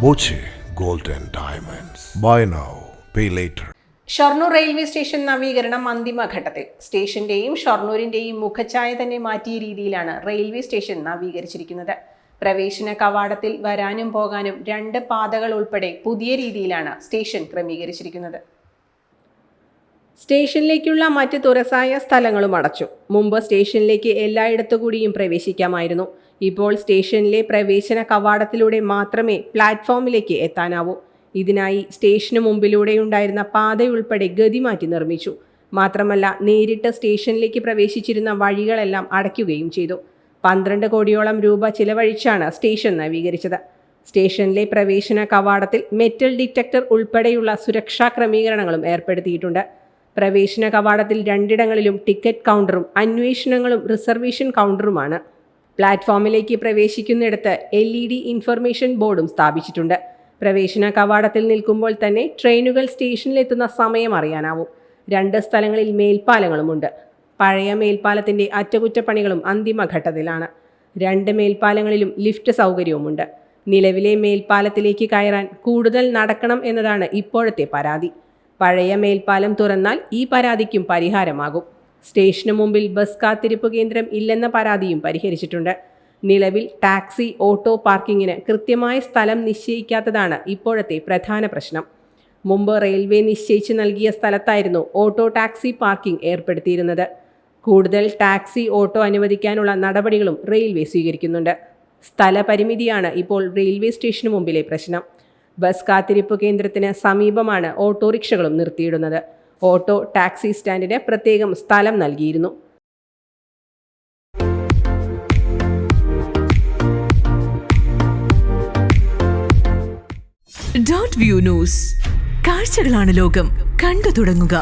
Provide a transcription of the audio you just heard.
Boche Gold and Diamonds. Buy now, pay later. Shoranur railway station നവീകരണം അന്തിമഘട്ടത്തിൽ. സ്റ്റേഷന്റെയും ഷൊർണൂരിന്റെയും മുഖഛായ തന്നെ മാറ്റിയ രീതിയിലാണ് റെയിൽവേ സ്റ്റേഷൻ നവീകരിച്ചിരിക്കുന്നത്. പ്രവേശന കവാടത്തിൽ വരാനും പോകാനും 2 പാതകൾ ഉൾപ്പെടെ പുതിയ രീതിയിലാണ് സ്റ്റേഷൻ ക്രമീകരിച്ചിരിക്കുന്നത്. സ്റ്റേഷനിലേക്കുള്ള മറ്റ് തുറസായ സ്ഥലങ്ങളും അടച്ചു. മുമ്പ് സ്റ്റേഷനിലേക്ക് എല്ലായിടത്തു കൂടിയും പ്രവേശിക്കാമായിരുന്നു. ഇപ്പോൾ സ്റ്റേഷനിലെ പ്രവേശന കവാടത്തിലൂടെ മാത്രമേ പ്ലാറ്റ്ഫോമിലേക്ക് എത്താനാവൂ. ഇതിനായി സ്റ്റേഷന് മുമ്പിലൂടെയുണ്ടായിരുന്ന പാതയുൾപ്പെടെ ഗതി മാറ്റി നിർമ്മിച്ചു. മാത്രമല്ല, നേരിട്ട് സ്റ്റേഷനിലേക്ക് പ്രവേശിച്ചിരുന്ന വഴികളെല്ലാം അടയ്ക്കുകയും ചെയ്തു. 12 കോടിയോളം രൂപ ചിലവഴിച്ചാണ് സ്റ്റേഷൻ നവീകരിച്ചത്. സ്റ്റേഷനിലെ പ്രവേശന കവാടത്തിൽ മെറ്റൽ ഡിറ്റക്ടർ ഉൾപ്പെടെയുള്ള സുരക്ഷാ ക്രമീകരണങ്ങളും ഏർപ്പെടുത്തിയിട്ടുണ്ട്. പ്രവേശന കവാടത്തിൽ 2 ഇടങ്ങളിലും ടിക്കറ്റ് കൗണ്ടറും അന്വേഷണങ്ങളും റിസർവേഷൻ കൗണ്ടറുമാണ്. പ്ലാറ്റ്ഫോമിലേക്ക് പ്രവേശിക്കുന്നിടത്ത് LED ഇൻഫർമേഷൻ ബോർഡും സ്ഥാപിച്ചിട്ടുണ്ട്. പ്രവേശന കവാടത്തിൽ നിൽക്കുമ്പോൾ തന്നെ ട്രെയിനുകൾ സ്റ്റേഷനിലെത്തുന്ന സമയം അറിയാനാവും. 2 സ്ഥലങ്ങളിൽ മേൽപ്പാലങ്ങളുമുണ്ട്. പഴയ മേൽപ്പാലത്തിൻ്റെ അറ്റകുറ്റപ്പണികളും അന്തിമഘട്ടത്തിലാണ്. 2 മേൽപ്പാലങ്ങളിലും ലിഫ്റ്റ് സൗകര്യവുമുണ്ട്. നിലവിലെ മേൽപ്പാലത്തിലേക്ക് കയറാൻ കൂടുതൽ നടക്കണം എന്നതാണ് ഇപ്പോഴത്തെ പരാതി. പഴയ മേൽപ്പാലം തുറന്നാൽ ഈ പരാതിക്കും പരിഹാരമാകും. സ്റ്റേഷന് മുമ്പിൽ ബസ് കാത്തിരിപ്പ് കേന്ദ്രം ഇല്ലെന്ന പരാതിയും പരിഹരിച്ചിട്ടുണ്ട്. നിലവിൽ ടാക്സി, ഓട്ടോ പാർക്കിങ്ങിന് കൃത്യമായ സ്ഥലം നിശ്ചയിക്കാത്തതാണ് ഇപ്പോഴത്തെ പ്രധാന പ്രശ്നം. മുമ്പ് റെയിൽവേ നിശ്ചയിച്ച് നൽകിയ സ്ഥലത്തായിരുന്നു ഓട്ടോ ടാക്സി പാർക്കിംഗ് ഏർപ്പെടുത്തിയിരുന്നത്. കൂടുതൽ ടാക്സി, ഓട്ടോ അനുവദിക്കാനുള്ള നടപടികളും റെയിൽവേ സ്വീകരിക്കുന്നുണ്ട്. സ്ഥലപരിമിതിയാണ് ഇപ്പോൾ റെയിൽവേ സ്റ്റേഷന് മുമ്പിലെ പ്രശ്നം. ബസ് കാത്തിരിപ്പ് കേന്ദ്രത്തിന് സമീപമാണ് ഓട്ടോറിക്ഷകളും നിർത്തിയിടുന്നത്. ഓട്ടോ ടാക്സി സ്റ്റാൻഡിന് പ്രത്യേകം സ്ഥലം നൽകിയിരുന്നു. Dot view news. കാഴ്ചകളാണ് ലോകം. കണ്ടു തുടങ്ങുക.